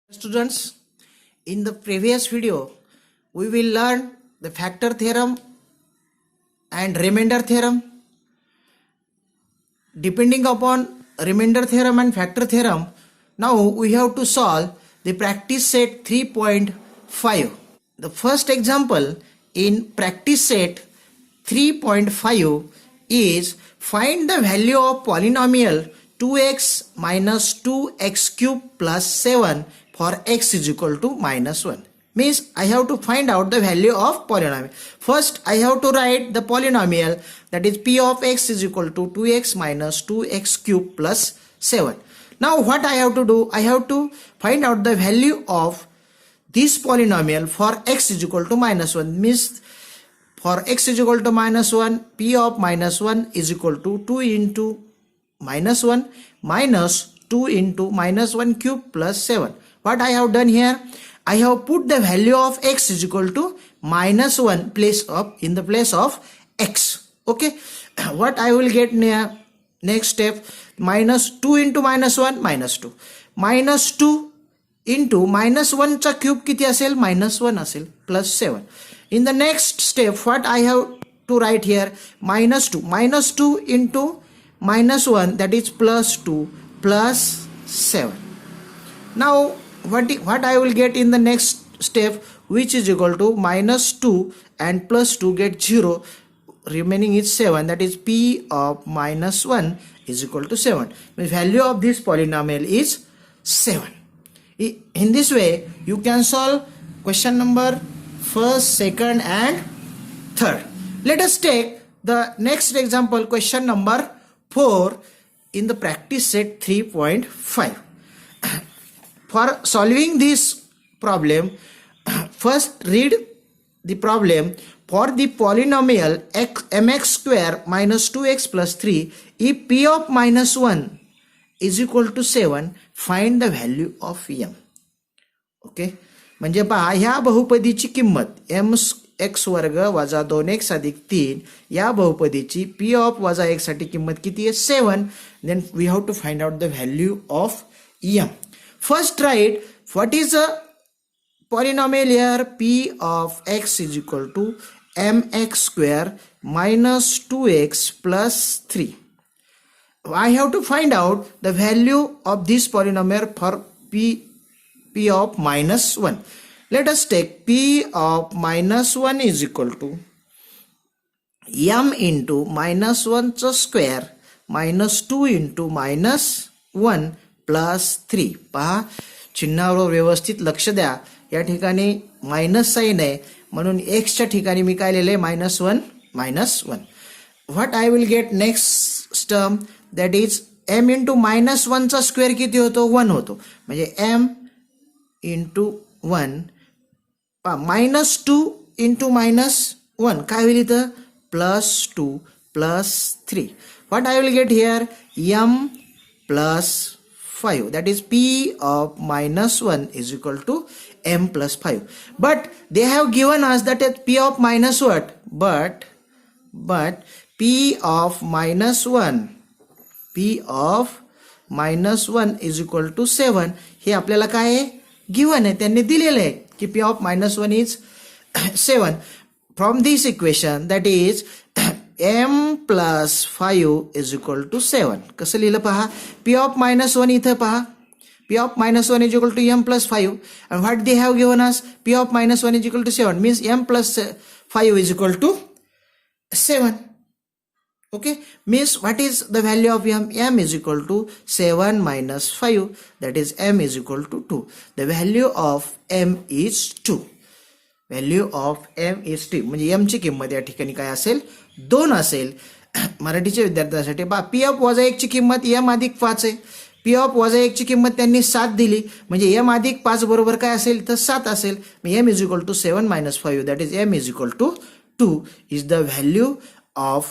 Students, in the previous video, we will learn the factor theorem and remainder theorem. Depending upon remainder theorem and factor theorem, now we have to solve the practice set 3.5. The first example in practice set 3.5 is find the value of polynomial 2x minus 2x cube plus 7 for x is equal to minus 1. Means I have to find out the value of polynomial. First I have to write the polynomial, that is p of x is equal to 2x minus 2x cube plus 7. Now what I have to do? I have to find out the value of this polynomial for x is equal to minus 1. Means for x is equal to minus 1, p of minus 1 is equal to 2 into minus 1 minus 2 into minus 1 cube plus 7. What I have done here? I have put the value of x is equal to minus 1 in the place of x. Okay. What I will get next step? Minus 2 into minus 1 minus 2. Minus 2 into minus 1 चा cube किती असेल? minus 1 असेल plus 7. In the next step, what I have to write here? Minus 2. Minus 2 into minus 1, that is plus 2 plus 7. Now what I will get in the next step, which is equal to minus 2 and plus 2 get 0, remaining is 7, that is p of minus 1 is equal to 7. The value of this polynomial is 7. In this way you can solve question number first, second and third. Let us take the next example, question number 4 in the practice set 3.5. For solving this problem, first read the problem. For the polynomial mx square minus 2x plus 3, if p of minus 1 is equal to 7, find the value of m. Okay, म्हणजे पहा ह्या बहुपदीची किंमत mx वर्ग वजा 2x अधिक 3 या बहुपदीची p of वजा x साठी किंमत किती आहे? 7. Then we have to find out the value of m. First write what is a polynomial here? P of x is equal to mx square minus 2x plus 3. I have to find out the value of this polynomial for p of minus 1. Let us take p of minus 1 is equal to m into minus 1 square minus 2 into minus 1 plus 3. पहा चिन्हावर व्यवस्थित लक्ष द्या. या ठिकाणी minus sign आहे म्हणून x च्या ठिकाणी मी काय लिहिले? minus 1 minus 1. What I will get next term, that is m into minus 1 चा स्क्वेअर किती होतो? 1 होतो. म्हणजे m into 1 minus 2 into minus 1 काय होईल इथं? plus 2 plus 3. What I will get here? m plus 5, that is p of minus 1 is equal to m plus 5. But they have given us that p of minus what? But p of minus 1 is equal to 7. हे आपल्याला काय आहे? Given आहे, त्यांनी दिलेलं आहे की p of minus 1 is 7. From this equation, that is m plus 5 is equal to 7. कसं लिहिलं पहा? p of minus 1 इथं पहा, p of minus 1 is equal to m plus 5, and what they have given us? p of minus 1 is equal to 7, means m plus 5 is equal to 7. Okay, means what is the value of m? m is equal to 7 minus 5, that is m is equal to 2. The value of m is 2. Value of m is 2. म्हणजे m ची किंमत या ठिकाणी काय असेल? 2 असेल. मराठीच्या विद्यार्थ्यांसाठी पहा, p of वजा 1 ची किंमत m अधिक 5 आहे. p of वजा 1 ची किंमत त्यांनी 7 दिली, म्हणजे m अधिक 5 बरोबर काय असेल? तर 7 असेल. m is equal to 7 minus 5, that is m is equal to 2 is the value of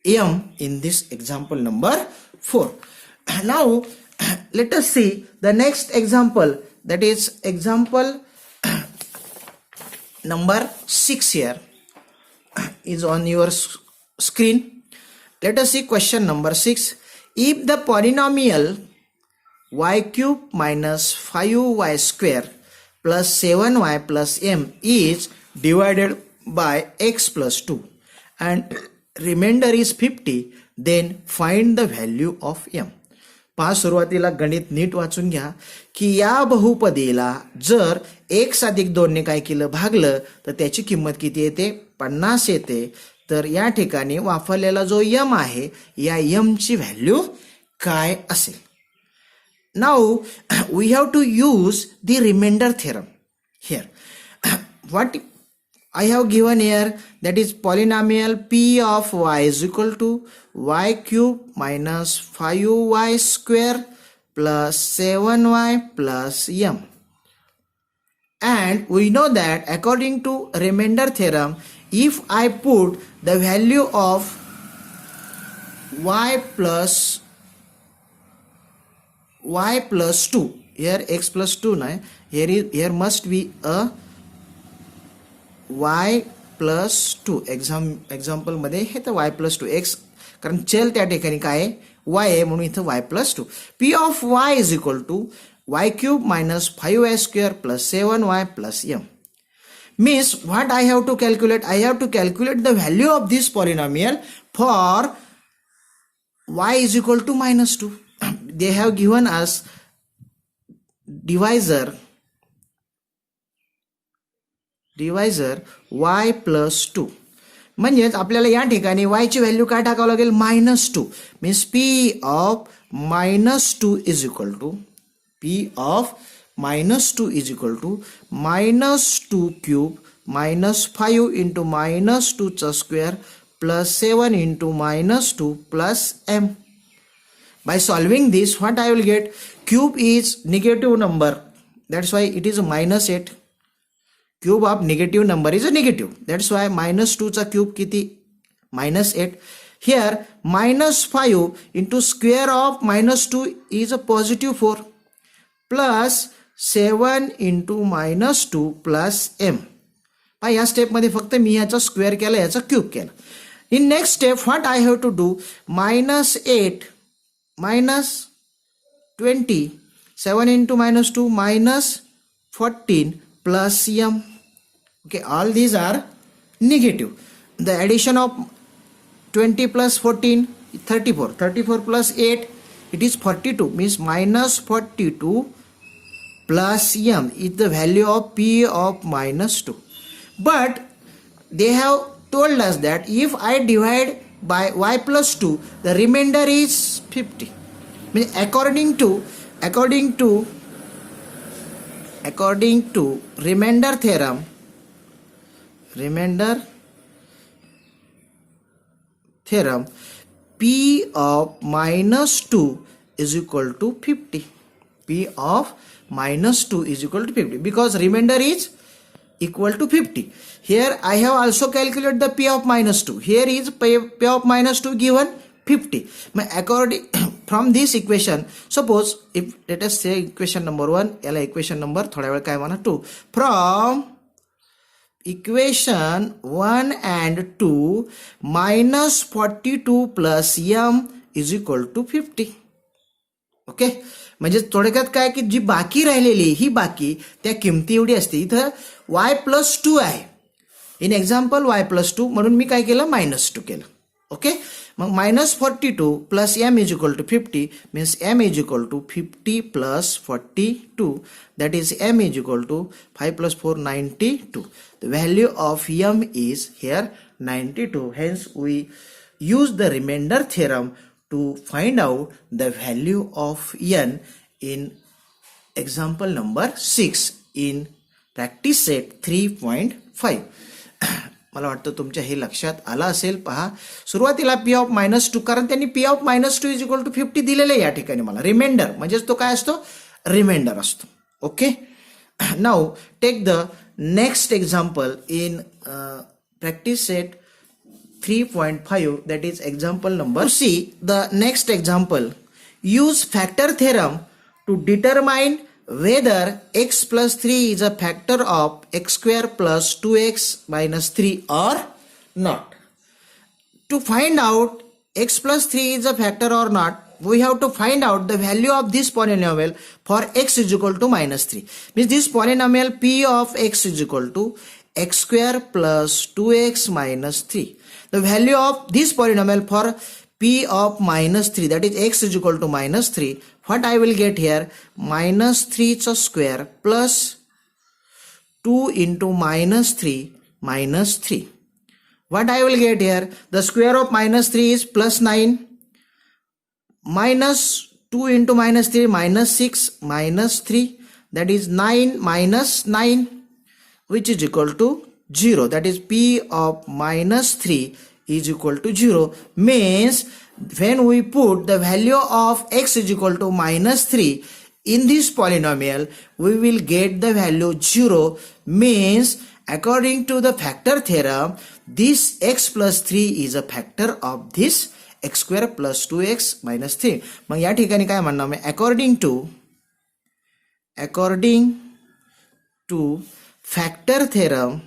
m in this example number 4. Now let us see the next example, that is example number 6 here is on your screen. Let us see question number 6. If the polynomial y cube minus 5y square plus 7y plus m is divided by x plus 2 and remainder is 50, then find the value of m. पहा, सुरुवातीला गणित NEET वाचून घ्या की या बहुपदीला जर x अधिक 2 ने काय केलं, भागलं, तर त्याची किंमत किती येते, 50 येते. तर या ठिकाणी वापरलेला जो m आहे, या m ची व्हॅल्यू काय असेल. Now we have to use the remainder theorem here. What I have given here, that is polynomial p of y is equal to y cube minus 5y square plus 7y plus m. And we know that according to remainder theorem, if I put the value of y plus 2, here x plus 2 na, here must be a y plus 2. Example मध्ये हे तर y plus 2 x, कारण चल त्या ठिकाणी काय आहे, y आहे, म्हणून इथं y plus 2. p of y is equal to y cube minus 5y square plus 7y plus m. Means what I have to calculate? I have to calculate the value of this polynomial for y is equal to minus 2. They have given us divisor y plus 2. म्हणजेच आपल्याला या ठिकाणी y ची value काय टाकावं लागेल, -2. Means p of -2 is equal to -2 cube minus 5 into -2 चा square plus 7 into -2 plus m. By solving this, what I will get? Cube is negative number, that's why it is -8. Cube of negative number is a negative, that's why -2 चा cube किती, -8. Here -5 into square of -2 is a positive 4 plus 7 into -2 plus m. पहा, या step मध्ये फक्त मी याचा square केला, याचा cube केला. In next step, what I have to do? -8 minus 20, 7 into -2 minus 14 plus m. Okay, all these are negative. The addition of 20 plus 14, 34. 34 plus 8, it is 42. Means minus 42 plus m is the value of p of -2. But they have told us that if I divide by y plus 2, the remainder is 50. Means according to remainder theorem, p of -2 is equal to 50. p of -2 is equal to 50 because remainder is equal to 50. Here I have also calculated the p of -2. Here is p of -2 given 50. According from this equation, suppose if let us say equation number 1, याला equation number थोड्या वेळ काय म्हणा 2. From equation 1 and 2, -42 plus m is equal to 50. Okay, म्हणजे थोडक्यात काय की जी बाकी राहिलेली ही बाकी त्या किमती एवढी असते. इथं y plus 2 आहे, इन एक्झाम्पल y plus 2, म्हणून मी काय केलं, -2 केलं. Okay, mug -42 plus m is equal to 50 means m is equal to 50 plus 42, that is m is equal to 5 plus 4 92. The value of m is here 92. Hence we use the remainder theorem to find out the value of n in example number 6 in practice set 3.5. मला वाटतं तुमच्या हे लक्षात आलं असेल. पहा, सुरुवातीला p of -2, कारण त्यांनी p of -2 is equal to 50 दिलेलं आहे. या ठिकाणी मला रिमाइंडर म्हणजेच तो काय असतो, रिमाइंडर असतो. Okay, now take the next example in practice set 3.5, that is example number. See the next example. Use factor theorem to determine whether x plus 3 is a factor of x square plus 2x minus 3 or not. To find out x plus 3 is a factor or not, we have to find out the value of this polynomial for x is equal to minus 3. Means this polynomial p of x is equal to x square plus 2x minus 3. The value of this polynomial for p of minus 3, that is x is equal to minus 3, what I will get here, minus 3 square plus 2 into minus 3 minus 3. What I will get here, the square of minus 3 is plus 9, minus 2 into minus 3 minus 6 minus 3, that is 9 minus 9, which is equal to 0. That is p of minus 3 is equal to 0. Means when we put the value of x is equal to minus 3 in this polynomial, we will get the value 0. Means according to the factor theorem, this x plus 3 is a factor of this x square plus 2x minus 3. मग या ठिकाणी काय म्हणणार मी, according to factor theorem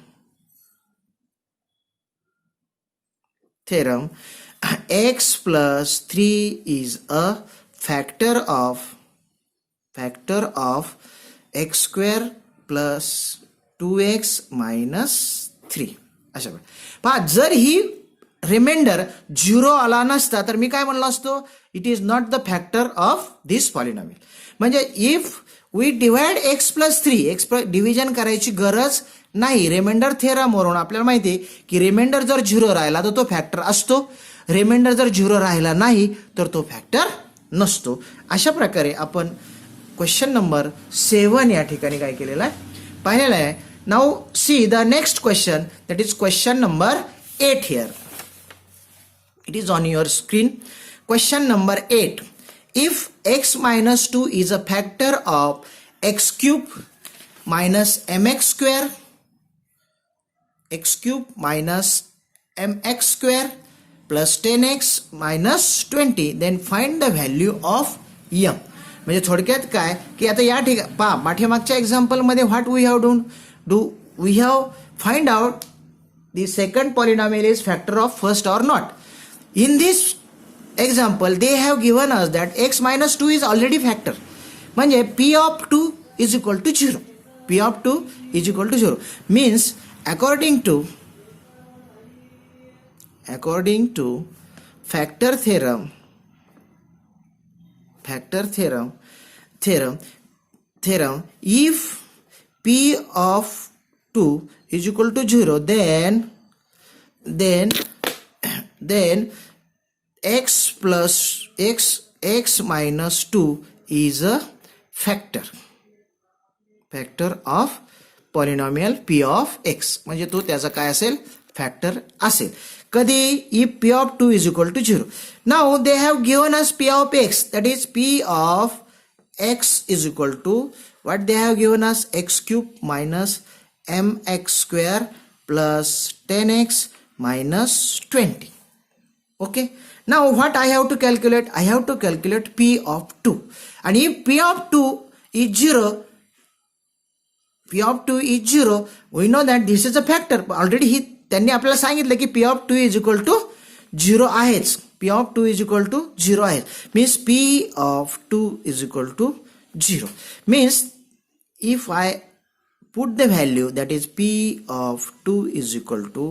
x plus 3 is a factor of x square plus 2x minus 3. अशा पहा, जर ही reminder 0 आला नसता तर मी काय म्हणलो असतो, it is not the factor of this polynomial. म्हणजे if we divide X plus 3, X division करायची गरज नाही. रिमाइंडर थेरम वरून आपल्याला माहिती आहे की रिमाइंडर जर 0 राहिला तर तो फॅक्टर असतो, रिमाइंडर जर 0 राहिला नाही तर तो फॅक्टर नसतो. अशा प्रकारे आपण क्वेश्चन नंबर 7 या ठिकाणी काय केलेला आहे, पाहिलेला आहे. Now see the next question, that is question number 8 here. It is on your screen. Question number 8. If x minus 2 is a factor of x cube minus mx square, x cube minus mx square plus 10x minus 20, then find the value of m. म्हणजे थोडक्यात काय की आता या ठिकाणी पहा, पाठीमागच्या example मध्ये what we have we have find out the second polynomial is factor of first or not. In this example they have given us that x minus 2 is already factor. म्हणजे p of 2 is equal to 0. p of 2 is equal to 0 means according to factor theorem, if p of 2 is equal to 0, then x plus x minus 2 is a factor of polynomial p of x. म्हणजे तो त्याचा काय असेल, factor असेल. कधी, if p of 2 is equal to 0. Now they have given us p of x, that is p of x is equal to what they have given us, x cube minus mx square plus 10x minus 20. Okay, now what I have to calculate, I have to calculate p of 2, and if p of 2 is 0, we know that this is a factor. Already त्यांनी आपल्याला सांगितलं की p of 2 is equal to 0 आहेच. p of 2 is equal to 0 आहे, means p of 2 is equal to 0. means if I put the value, that is p of 2 is equal to,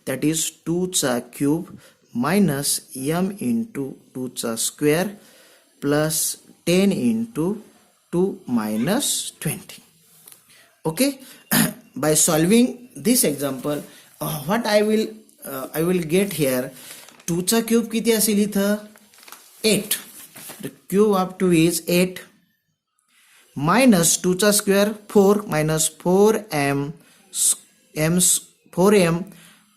that is 2 चा cube minus m into 2 चा square plus 10 into 2 minus 20. Okay, by solving this example, what I will get here, 2 चा cube किती असेल इथं, 8. the cube of 2 is 8 minus 2 चा square 4 minus 4m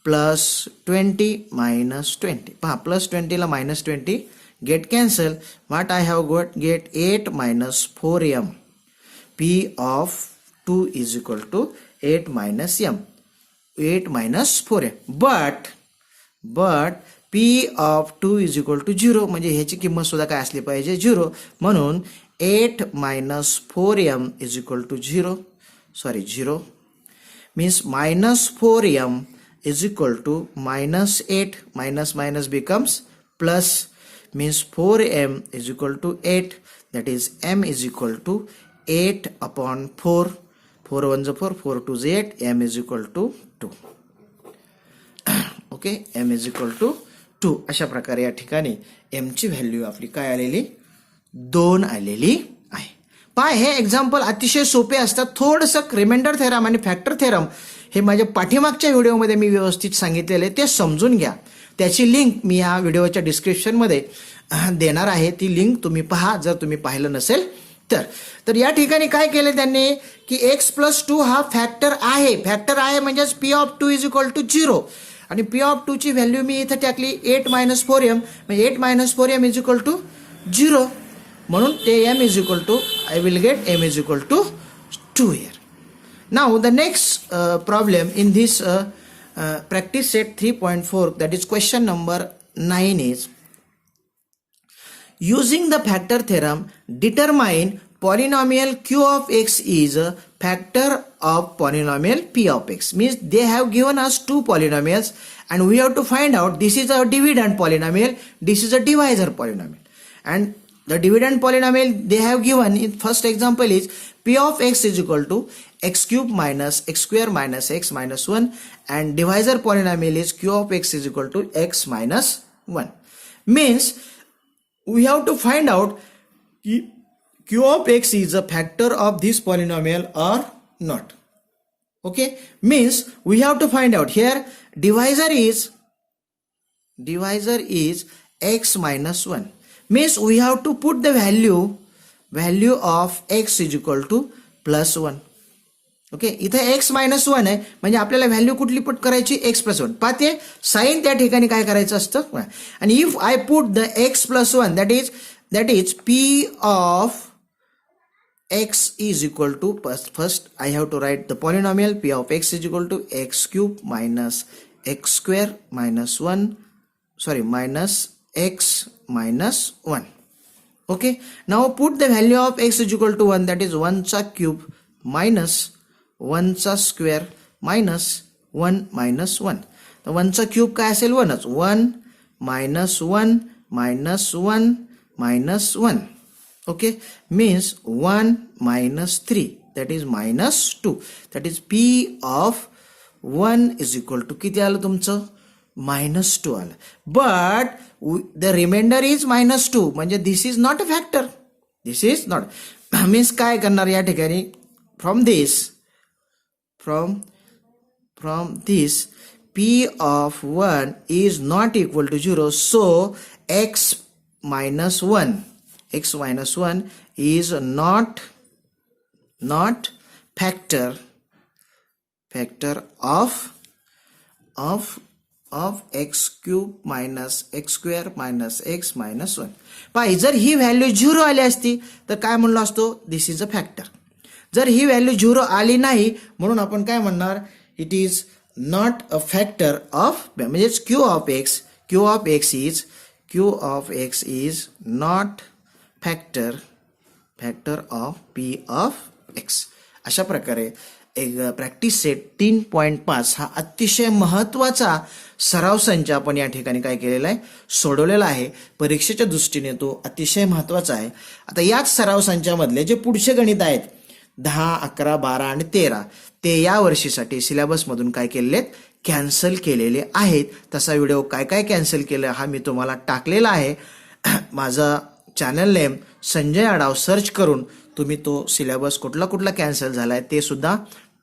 plus 20 minus 20. पहा, plus 20 La minus 20 get cancel. what I have got, get 8 minus 4m. p of 2 is equal to 8 minus m, 8 minus 4m. but p of 2 is equal to 0, म्हणजे ह्याची किंमत सुद्धा काय असली पाहिजे, 0. म्हणून 8 minus 4m is equal to 0. Means minus 4m is equal to minus 8. Minus becomes plus, means 4m is equal to 8, that is m is equal to 8 upon 4. 4 1 is 4, 4 2 is 8, m is equal to 2. Okay, m is equal to 2. अशा प्रकारे या ठिकाणी m ची value आपली काय आलेली, 2 आलेली आहे. पहा, हे एक्झाम्पल अतिशय सोपे असतात. थोडंसं रिमाइंडर थेरम आणि फॅक्टर थेरम हे माझ्या पाठीमागच्या व्हिडिओमध्ये मी व्यवस्थित सांगितलेले, ते समजून घ्या. त्याची लिंक मी या व्हिडिओच्या डिस्क्रिप्शनमध्ये देणार आहे. ती लिंक तुम्ही पहा जर तुम्ही पाहिलं नसेल तर. या ठिकाणी काय केलं त्यांनी की x+2 हा फॅक्टर आहे. फॅक्टर आहे म्हणजेच p(2) इज इक्वल टू 0 आणि p(2) ची व्हॅल्यू मी इथं टाकली 8 - 4m, म्हणजे 8 - 4m इज इक्वल टू 0. म्हणून ते m is equal to, I will get m is equal to 2 here. Now the next problem in this practice set 3.4, that is question number 9, is using the factor theorem determine polynomial q of x is a factor of polynomial p of x. Means they have given us two polynomials and we have to find out, this is a dividend polynomial, this is a divisor polynomial, and the dividend polynomial they have given in first example is p of x is equal to x cube minus x square minus x minus 1, and divisor polynomial is q of x is equal to x minus 1. Means we have to find out q of x is a factor of this polynomial or not. Okay, means we have to find out here divisor is x minus 1. Means we have to put the value of x is equal to plus 1. Okay, इथे x minus 1 आहे म्हणजे आपल्याला value कुठली put करायची, x plus 1. पाहते sign त्या ठिकाणी काय करायचं असतं. आणि if I put the x plus 1, that is p of x is equal to, first I have to write the polynomial p of x is equal to x cube minus x square minus 1, minus x minus 1. Okay, now put the value of x is equal to 1, that is 1 चा cube minus 1 चा square minus 1 minus 1. तर 1 चा cube काय असेल, 1च. 1 minus 1 minus 1 minus 1. Okay, means 1 minus 3, that is minus 2. That is p of 1 is equal to किती आलं तुमचं, minus 2 आलं. But the remainder is minus 2, म्हणजे this is not a factor. This is not. Means काय करणार या ठिकाणी, from this p of 1 is not equal to 0, so x minus 1 is not factor of x cube minus x square minus x minus 1. पाहि, जर ही value 0 आली असती तर काय म्हणलो असतो, दिस इज अ फॅक्टर. जर ही व्हॅल्यू 0 आली नाही म्हणून आपण काय म्हणणार, it is not a factor of, म्हणजेच q of x is not factor of p of x. अशा प्रकारे एक प्रॅक्टिस सेट 3.5 हा अतिशय महत्वाचा सराव संच आपण या ठिकाणी काय केलेला आहे, सोडवलेला आहे. परीक्षेच्या दृष्टीने तो अतिशय महत्वाचा आहे. आता याच सराव संचामधले जे पुढचे गणित आहेत 10, 11, 12 आणि 13 ते या वर्षीसाठी सिलेबसमधून काय केलेले आहेत, कॅन्सल केलेले आहेत. तसा व्हिडिओ काय काय कॅन्सल केलं हा मी तुम्हाला टाकलेला आहे. माझा चॅनल नेम संजय आडाव सर्च करून तुम्ही तो सिलेबस कुठला कॅन्सल झालाय ते सुद्धा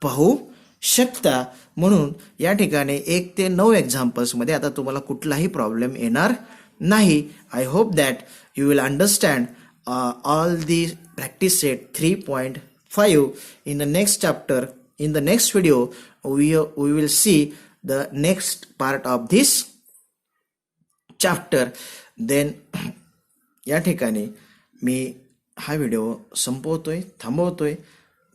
पाहू शकता. म्हणून या ठिकाणी 1 ते 9 एक्झाम्पल्समध्ये आता तुम्हाला कुठलाही प्रॉब्लेम येणार नाही. I hope that you will understand all the practice set 3.5 in the next chapter. In the next video we will see the next part of this chapter. Then या ठिकाणी मी हा व्हिडिओ संपवतोय, थांबवतोय.